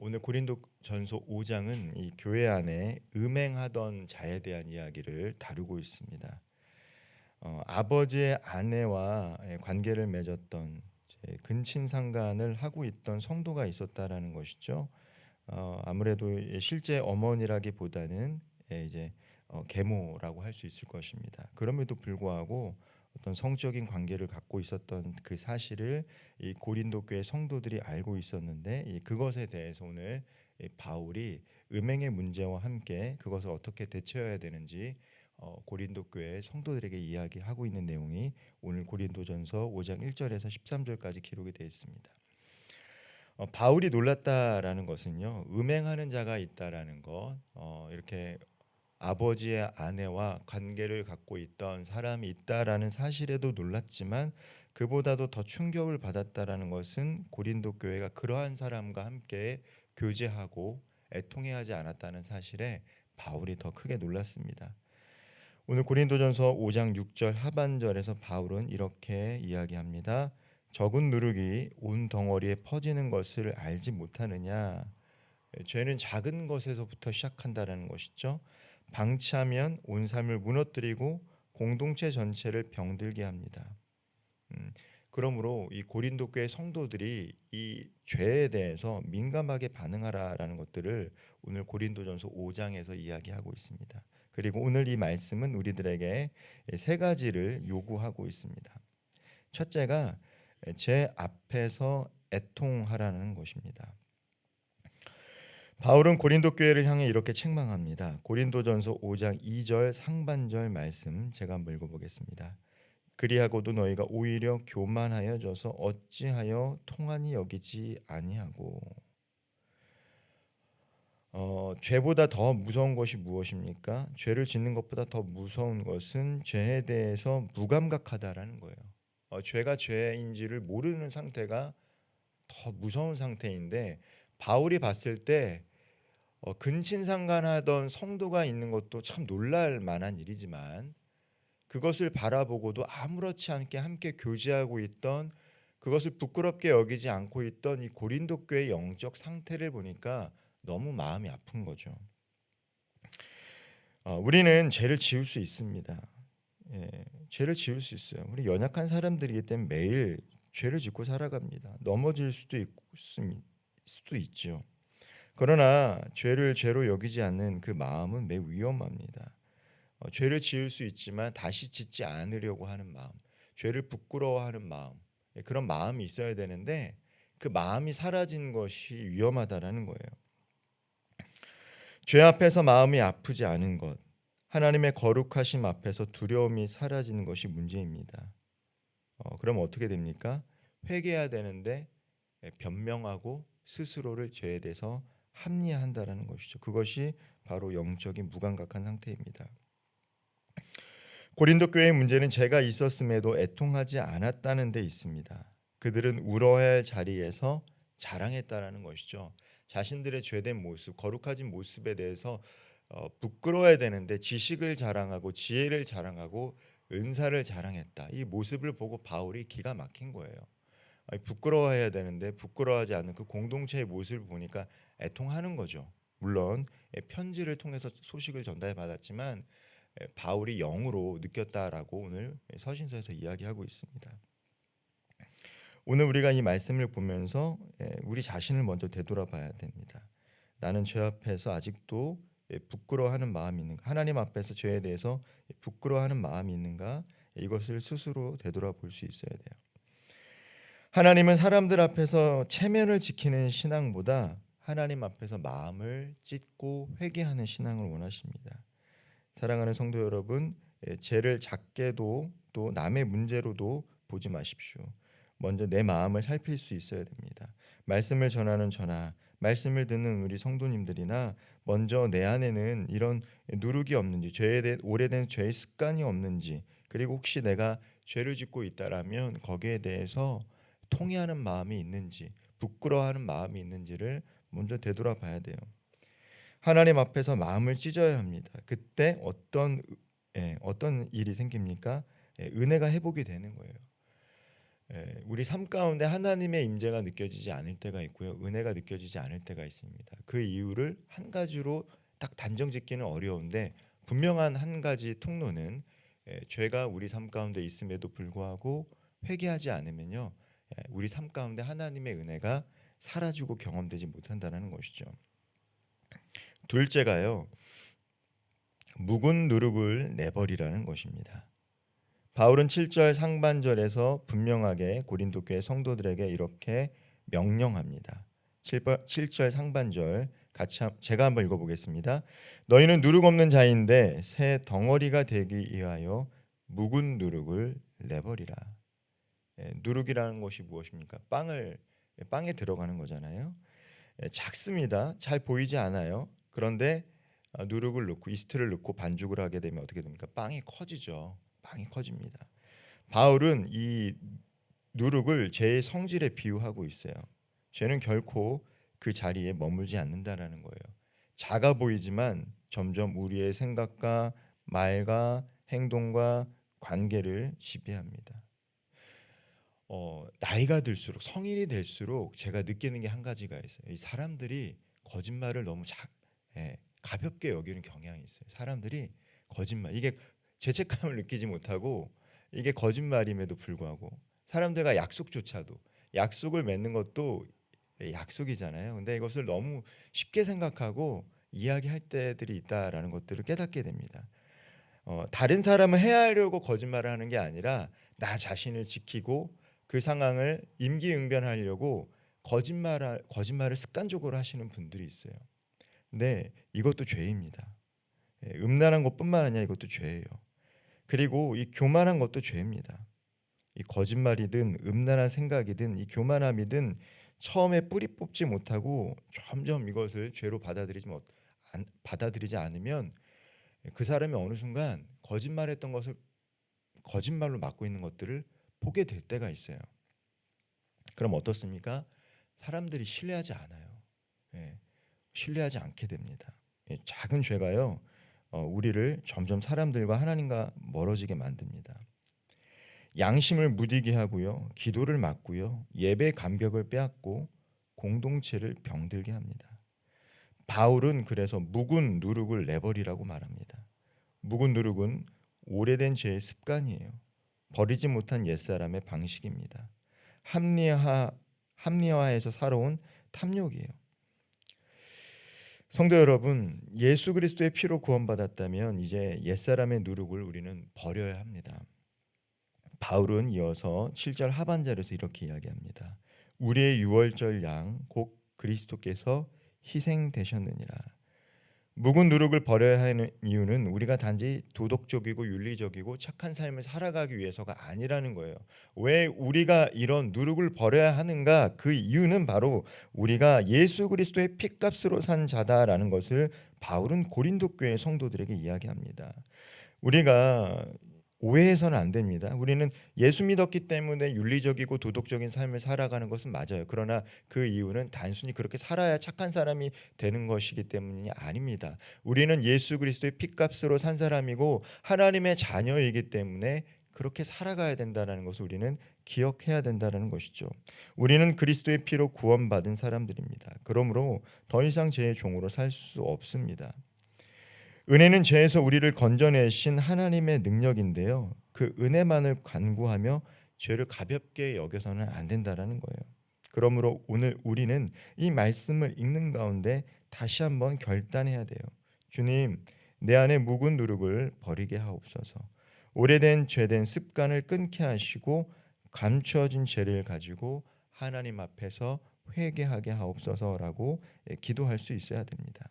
오늘 고린도전서 5장은 이 교회 안에 음행하던 자에 대한 이야기를 다루고 있습니다. 아버지의 아내와 관계를 맺었던 근친상간을 하고 있던 성도가 있었다라는 것이죠. 아무래도 실제 어머니라기보다는 이제 계모라고 할 수 있을 것입니다. 그럼에도 불구하고 어떤 성적인 관계를 갖고 있었던 그 사실을 이 고린도 교회 성도들이 알고 있었는데 그것에 대해서 오늘 바울이 음행의 문제와 함께 그것을 어떻게 대처해야 되는지 고린도 교회 성도들에게 이야기하고 있는 내용이 오늘 고린도전서 5장 1절에서 13절까지 기록이 되어 있습니다. 바울이 놀랐다라는 것은요, 음행하는 자가 있다라는 것, 이렇게 아버지의 아내와 관계를 갖고 있던 사람이 있다라는 사실에도 놀랐지만 그보다도 더 충격을 받았다라는 것은 고린도 교회가 그러한 사람과 함께 교제하고 애통해하지 않았다는 사실에 바울이 더 크게 놀랐습니다. 오늘 고린도전서 5장 6절 하반절에서 바울은 이렇게 이야기합니다. 적은 누룩이 온 덩어리에 퍼지는 것을 알지 못하느냐. 죄는 작은 것에서부터 시작한다라는 것이죠. 방치하면 온 삶을 무너뜨리고 공동체 전체를 병들게 합니다. 그러므로 이 고린도 교회 성도들이 이 죄에 대해서 민감하게 반응하라라는 것들을 오늘 고린도전서 5장에서 이야기하고 있습니다. 그리고 오늘 이 말씀은 우리들에게 세 가지를 요구하고 있습니다. 첫째가 제 앞에서 애통하라는 것입니다. 바울은 고린도 교회를 향해 이렇게 책망합니다. 고린도전서 5장 2절 상반절 말씀 제가 한번 읽어보겠습니다. 그리하고도 너희가 오히려 교만하여져서 어찌하여 통한이 여기지 아니하고. 죄보다 더 무서운 것이 무엇입니까? 죄를 짓는 것보다 더 무서운 것은 죄에 대해서 무감각하다라는 거예요. 죄가 죄인지를 모르는 상태가 더 무서운 상태인데 바울이 봤을 때 근친상간하던 성도가 있는 것도 참 놀랄 만한 일이지만 그것을 바라보고도 아무렇지 않게 함께 교제하고 있던, 그것을 부끄럽게 여기지 않고 있던 이 고린도 교회의 영적 상태를 보니까 너무 마음이 아픈 거죠. 우리는 죄를 지을 수 있습니다. 죄를 지을 수 있어요. 우리 연약한 사람들이기 때문에 매일 죄를 짓고 살아갑니다. 넘어질 수도 있죠. 그러나 죄를 죄로 여기지 않는 그 마음은 매우 위험합니다. 죄를 지을 수 있지만 다시 짓지 않으려고 하는 마음, 죄를 부끄러워하는 마음, 그런 마음이 있어야 되는데 그 마음이 사라진 것이 위험하다라는 거예요. 죄 앞에서 마음이 아프지 않은 것, 하나님의 거룩하심 앞에서 두려움이 사라지는 것이 문제입니다. 그럼 어떻게 됩니까? 회개해야 되는데 변명하고 스스로를 죄에 대해서 합리화한다라는 것이죠. 그것이 바로 영적인 무감각한 상태입니다. 고린도 교회의 문제는 죄가 있었음에도 애통하지 않았다는 데 있습니다. 그들은 울어야 할 자리에서 자랑했다라는 것이죠. 자신들의 죄된 모습, 거룩해진 모습에 대해서 부끄러워야 되는데 지식을 자랑하고 지혜를 자랑하고 은사를 자랑했다. 이 모습을 보고 바울이 기가 막힌 거예요. 부끄러워해야 되는데 부끄러워하지 않는 그 공동체의 모습을 보니까 애통하는 거죠. 물론 편지를 통해서 소식을 전달해 받았지만 바울이 영으로 느꼈다라고 오늘 서신서에서 이야기하고 있습니다. 오늘 우리가 이 말씀을 보면서 우리 자신을 먼저 되돌아봐야 됩니다. 나는 죄 앞에서 아직도 부끄러워하는 마음이 있는가? 하나님 앞에서 죄에 대해서 부끄러워하는 마음이 있는가? 이것을 스스로 되돌아볼 수 있어야 돼요. 하나님은 사람들 앞에서 체면을 지키는 신앙보다 하나님 앞에서 마음을 찢고 회개하는 신앙을 원하십니다. 사랑하는 성도 여러분, 죄를 작게도 또 남의 문제로도 보지 마십시오. 먼저 내 마음을 살필 수 있어야 됩니다. 말씀을 전하는 저나 말씀을 듣는 우리 성도님들이나 먼저 내 안에는 이런 누룩이 없는지, 죄에 대한 오래된 죄의 습관이 없는지, 그리고 혹시 내가 죄를 짓고 있다라면 거기에 대해서 통회하는 마음이 있는지, 부끄러워하는 마음이 있는지를 먼저 되돌아봐야 돼요. 하나님 앞에서 마음을 찢어야 합니다. 그때 어떤 일이 생깁니까? 은혜가 회복이 되는 거예요. 우리 삶 가운데 하나님의 임재가 느껴지지 않을 때가 있고요. 은혜가 느껴지지 않을 때가 있습니다. 그 이유를 한 가지로 딱 단정 짓기는 어려운데 분명한 한 가지 통로는 죄가 우리 삶 가운데 있음에도 불구하고 회개하지 않으면요. 우리 삶 가운데 하나님의 은혜가 사라지고 경험되지 못한다는 것이죠. 둘째가요. 묵은 누룩을 내버리라는 것입니다. 바울은 7절 상반절에서 분명하게 고린도 교회 성도들에게 이렇게 명령합니다. 7절 상반절 제가 한번 읽어보겠습니다. 너희는 누룩 없는 자인데 새 덩어리가 되기 위하여 묵은 누룩을 내버리라. 누룩이라는 것이 무엇입니까? 빵에 들어가는 거잖아요. 작습니다. 잘 보이지 않아요. 그런데 누룩을 넣고 이스트를 넣고 반죽을 하게 되면 어떻게 됩니까? 빵이 커지죠. 빵이 커집니다. 바울은 이 누룩을 죄의 성질에 비유하고 있어요. 죄는 결코 그 자리에 머물지 않는다라는 거예요. 작아 보이지만 점점 우리의 생각과 말과 행동과 관계를 지배합니다. 나이가 들수록 성인이 될수록 제가 느끼는 게 한 가지가 있어요. 이 사람들이 거짓말을 너무 가볍게 여기는 경향이 있어요. 사람들이 거짓말 이게 죄책감을 느끼지 못하고 이게 거짓말임에도 불구하고 사람들과 약속조차도 약속을 맺는 것도 약속이잖아요. 근데 이것을 너무 쉽게 생각하고 이야기할 때들이 있다라는 것들을 깨닫게 됩니다. 다른 사람을 해하려고 거짓말을 하는 게 아니라 나 자신을 지키고 그 상황을 임기응변하려고 거짓말을 습관적으로 하시는 분들이 있어요. 근데 이것도 죄입니다. 음란한 것뿐만 아니라 이것도 죄예요. 그리고 이 교만한 것도 죄입니다. 이 거짓말이든 음란한 생각이든 이 교만함이든 처음에 뿌리 뽑지 못하고 점점 이것을 죄로 받아들이지 않으면 그 사람이 어느 순간 거짓말했던 것을 거짓말로 막고 있는 것들을 보게 될 때가 있어요. 그럼 어떻습니까? 사람들이 신뢰하지 않아요. 신뢰하지 않게 됩니다. 작은 죄가요, 우리를 점점 사람들과 하나님과 멀어지게 만듭니다. 양심을 무디게 하고요, 기도를 막고요, 예배 감격을 빼앗고 공동체를 병들게 합니다. 바울은 그래서 묵은 누룩을 내버리라고 말합니다. 묵은 누룩은 오래된 죄의 습관이에요. 버리지 못한 옛사람의 방식입니다. 합리화해서 살아온 탐욕이에요. 성도 여러분, 예수 그리스도의 피로 구원받았다면 이제 옛사람의 누룩을 우리는 버려야 합니다. 바울은 이어서 7절 하반절에서 이렇게 이야기합니다. 우리의 유월절 양 곧 그리스도께서 희생되셨느니라. 묵은 누룩을 버려야 하는 이유는 우리가 단지 도덕적이고 윤리적이고 착한 삶을 살아가기 위해서가 아니라는 거예요. 왜 우리가 이런 누룩을 버려야 하는가? 그 이유는 바로 우리가 예수 그리스도의 핏값으로 산 자다라는 것을 바울은 고린도 교회 성도들에게 이야기합니다. 우리가 오해해서는 안 됩니다. 우리는 예수 믿었기 때문에 윤리적이고 도덕적인 삶을 살아가는 것은 맞아요. 그러나 그 이유는 단순히 그렇게 살아야 착한 사람이 되는 것이기 때문이 아닙니다. 우리는 예수 그리스도의 핏값으로 산 사람이고 하나님의 자녀이기 때문에 그렇게 살아가야 된다는 것을 우리는 기억해야 된다는 것이죠. 우리는 그리스도의 피로 구원받은 사람들입니다. 그러므로 더 이상 죄의 종으로 살 수 없습니다. 은혜는 죄에서 우리를 건져내신 하나님의 능력인데요. 그 은혜만을 간구하며 죄를 가볍게 여겨서는 안 된다라는 거예요. 그러므로 오늘 우리는 이 말씀을 읽는 가운데 다시 한번 결단해야 돼요. 주님, 내 안에 묵은 누룩을 버리게 하옵소서. 오래된 죄된 습관을 끊게 하시고 감추어진 죄를 가지고 하나님 앞에서 회개하게 하옵소서라고 기도할 수 있어야 됩니다.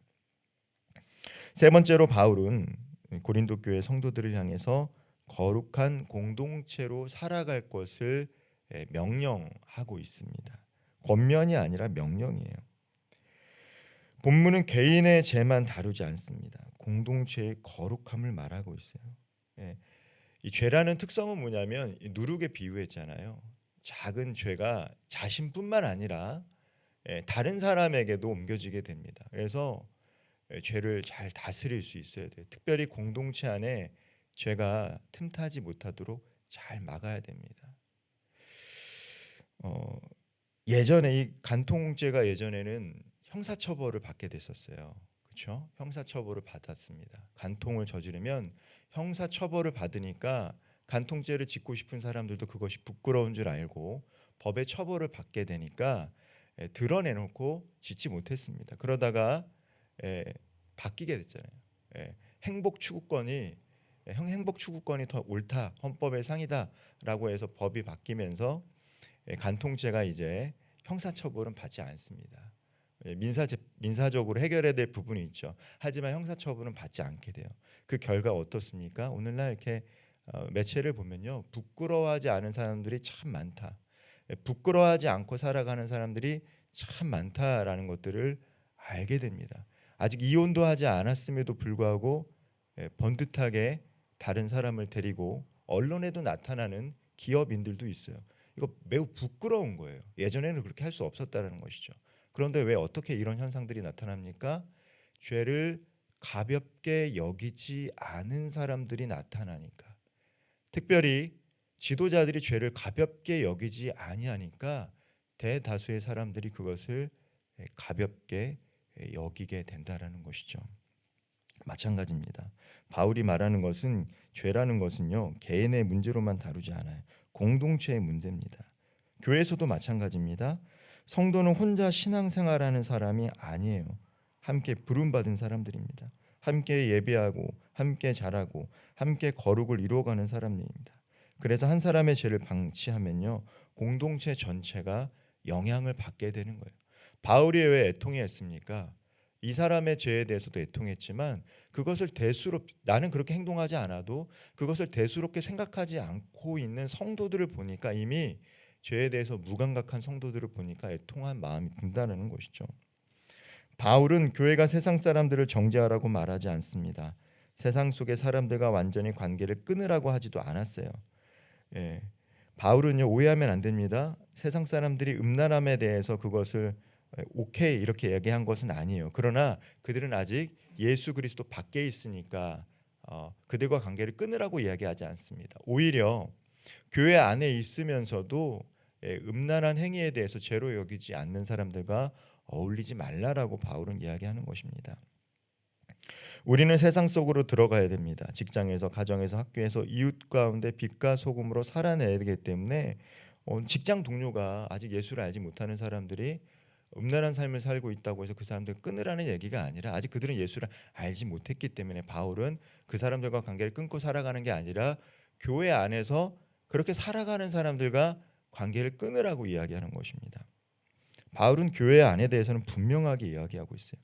세 번째로 바울은 고린도 교회 성도들을 향해서 거룩한 공동체로 살아갈 것을 명령하고 있습니다. 권면이 아니라 명령이에요. 본문은 개인의 죄만 다루지 않습니다. 공동체의 거룩함을 말하고 있어요. 이 죄라는 특성은 뭐냐면 누룩에 비유했잖아요. 작은 죄가 자신뿐만 아니라 다른 사람에게도 옮겨지게 됩니다. 그래서 죄를 잘 다스릴 수 있어야 돼요. 특별히 공동체 안에 죄가 틈타지 못하도록 잘 막아야 됩니다. 어, 예전에 이 간통죄가 예전에는 형사처벌을 받게 됐었어요. 그렇죠? 형사처벌을 받았습니다. 간통을 저지르면 형사처벌을 받으니까 간통죄를 짓고 싶은 사람들도 그것이 부끄러운 줄 알고 법의 처벌을 받게 되니까 드러내놓고 짓지 못했습니다. 그러다가 바뀌게 됐잖아요. 행복 추구권이 행복 추구권이 더 옳다, 헌법의 상이다라고 해서 법이 바뀌면서 간통죄가 이제 형사처벌은 받지 않습니다. 민사적으로 해결해야 될 부분이 있죠. 하지만 형사처벌은 받지 않게 돼요. 그 결과 어떻습니까? 오늘날 이렇게 매체를 보면요, 부끄러워하지 않은 사람들이 참 많다. 부끄러워하지 않고 살아가는 사람들이 참 많다라는 것들을 알게 됩니다. 아직 이혼도 하지 않았음에도 불구하고 번듯하게 다른 사람을 데리고 언론에도 나타나는 기업인들도 있어요. 이거 매우 부끄러운 거예요. 예전에는 그렇게 할 수 없었다는 것이죠. 그런데 왜 어떻게 이런 현상들이 나타납니까? 죄를 가볍게 여기지 않은 사람들이 나타나니까. 특별히 지도자들이 죄를 가볍게 여기지 아니하니까 대다수의 사람들이 그것을 가볍게 여기게 된다라는 것이죠. 마찬가지입니다. 바울이 말하는 것은 죄라는 것은요, 개인의 문제로만 다루지 않아요. 공동체의 문제입니다. 교회에서도 마찬가지입니다. 성도는 혼자 신앙생활하는 사람이 아니에요. 함께 부름받은 사람들입니다. 함께 예배하고 함께 자라고 함께 거룩을 이루어가는 사람들입니다. 그래서 한 사람의 죄를 방치하면요, 공동체 전체가 영향을 받게 되는 거예요. 바울이 왜 애통했습니까? 이 사람의 죄에 대해서도 애통했지만 그것을 나는 그렇게 행동하지 않아도 그것을 대수롭게 생각하지 않고 있는 성도들을 보니까, 이미 죄에 대해서 무감각한 성도들을 보니까 애통한 마음이 든다는 것이죠. 바울은 교회가 세상 사람들을 정죄하라고 말하지 않습니다. 세상 속의 사람들과 완전히 관계를 끊으라고 하지도 않았어요. 바울은요, 오해하면 안 됩니다. 세상 사람들이 음란함에 대해서 그것을 오케이 이렇게 얘기한 것은 아니에요. 그러나 그들은 아직 예수 그리스도 밖에 있으니까 그들과 관계를 끊으라고 이야기하지 않습니다. 오히려 교회 안에 있으면서도 음란한 행위에 대해서 죄로 여기지 않는 사람들과 어울리지 말라라고 바울은 이야기하는 것입니다. 우리는 세상 속으로 들어가야 됩니다. 직장에서, 가정에서, 학교에서 이웃 가운데 빛과 소금으로 살아내야 되기 때문에 직장 동료가 아직 예수를 알지 못하는 사람들이 음란한 삶을 살고 있다고 해서 그 사람들 끊으라는 얘기가 아니라, 아직 그들은 예수를 알지 못했기 때문에 바울은 그 사람들과 관계를 끊고 살아가는 게 아니라 교회 안에서 그렇게 살아가는 사람들과 관계를 끊으라고 이야기하는 것입니다. 바울은 교회 안에 대해서는 분명하게 이야기하고 있어요.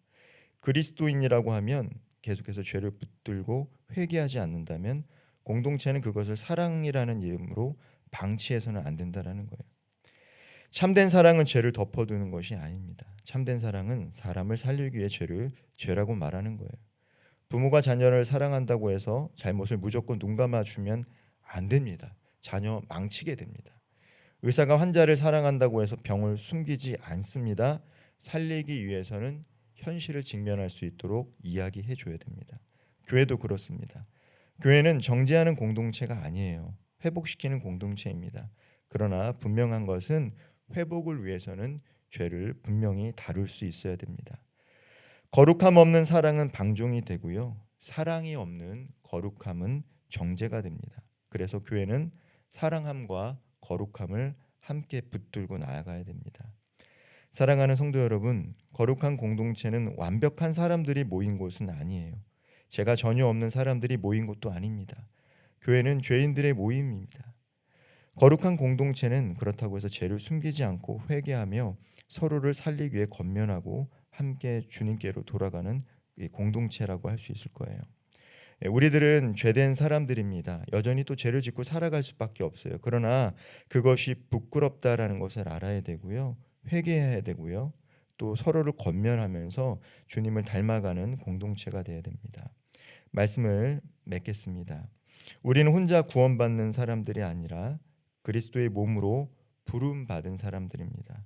그리스도인이라고 하면 계속해서 죄를 붙들고 회개하지 않는다면 공동체는 그것을 사랑이라는 이름으로 방치해서는 안 된다는 거예요. 참된 사랑은 죄를 덮어두는 것이 아닙니다. 참된 사랑은 사람을 살리기 위해 죄라고 말하는 거예요. 부모가 자녀를 사랑한다고 해서 잘못을 무조건 눈 감아주면 안 됩니다. 자녀 망치게 됩니다. 의사가 환자를 사랑한다고 해서 병을 숨기지 않습니다. 살리기 위해서는 현실을 직면할 수 있도록 이야기해 줘야 됩니다. 교회도 그렇습니다. 교회는 정죄하는 공동체가 아니에요. 회복시키는 공동체입니다. 그러나 분명한 것은 회복을 위해서는 죄를 분명히 다룰 수 있어야 됩니다. 거룩함 없는 사랑은 방종이 되고요, 사랑이 없는 거룩함은 정죄가 됩니다. 그래서 교회는 사랑함과 거룩함을 함께 붙들고 나아가야 됩니다. 사랑하는 성도 여러분, 거룩한 공동체는 완벽한 사람들이 모인 곳은 아니에요. 죄가 전혀 없는 사람들이 모인 곳도 아닙니다. 교회는 죄인들의 모임입니다. 거룩한 공동체는 그렇다고 해서 죄를 숨기지 않고 회개하며 서로를 살리기 위해 권면하고 함께 주님께로 돌아가는 공동체라고 할 수 있을 거예요. 우리들은 죄된 사람들입니다. 여전히 또 죄를 짓고 살아갈 수밖에 없어요. 그러나 그것이 부끄럽다라는 것을 알아야 되고요, 회개해야 되고요, 또 서로를 권면하면서 주님을 닮아가는 공동체가 되어야 됩니다. 말씀을 맺겠습니다. 우리는 혼자 구원받는 사람들이 아니라 그리스도의 몸으로 부름받은 사람들입니다.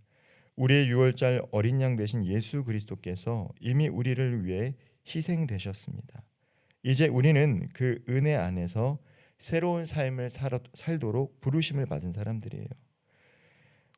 우리의 유월절 어린 양 되신 예수 그리스도께서 이미 우리를 위해 희생되셨습니다. 이제 우리는 그 은혜 안에서 새로운 삶을 살도록 부르심을 받은 사람들이에요.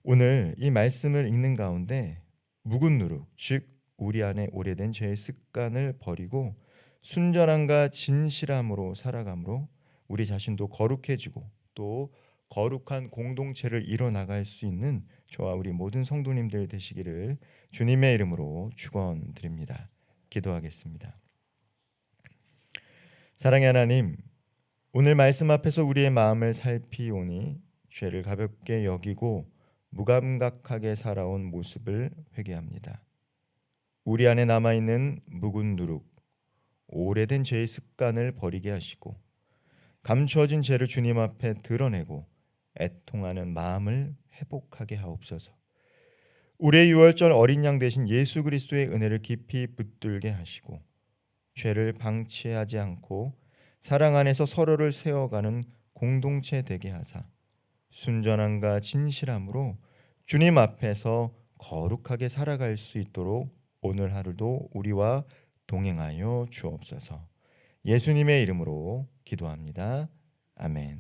오늘 이 말씀을 읽는 가운데 묵은 누룩, 즉 우리 안에 오래된 죄의 습관을 버리고 순전함과 진실함으로 살아감으로 우리 자신도 거룩해지고 또 거룩한 공동체를 이뤄나갈 수 있는 저와 우리 모든 성도님들 되시기를 주님의 이름으로 축원드립니다. 기도하겠습니다. 사랑의 하나님, 오늘 말씀 앞에서 우리의 마음을 살피오니 죄를 가볍게 여기고 무감각하게 살아온 모습을 회개합니다. 우리 안에 남아있는 묵은 누룩, 오래된 죄의 습관을 버리게 하시고 감추어진 죄를 주님 앞에 드러내고 애통하는 마음을 회복하게 하옵소서. 우리의 유월절 어린 양 되신 예수 그리스도의 은혜를 깊이 붙들게 하시고 죄를 방치하지 않고 사랑 안에서 서로를 세워가는 공동체 되게 하사 순전함과 진실함으로 주님 앞에서 거룩하게 살아갈 수 있도록 오늘 하루도 우리와 동행하여 주옵소서. 예수님의 이름으로 기도합니다. 아멘.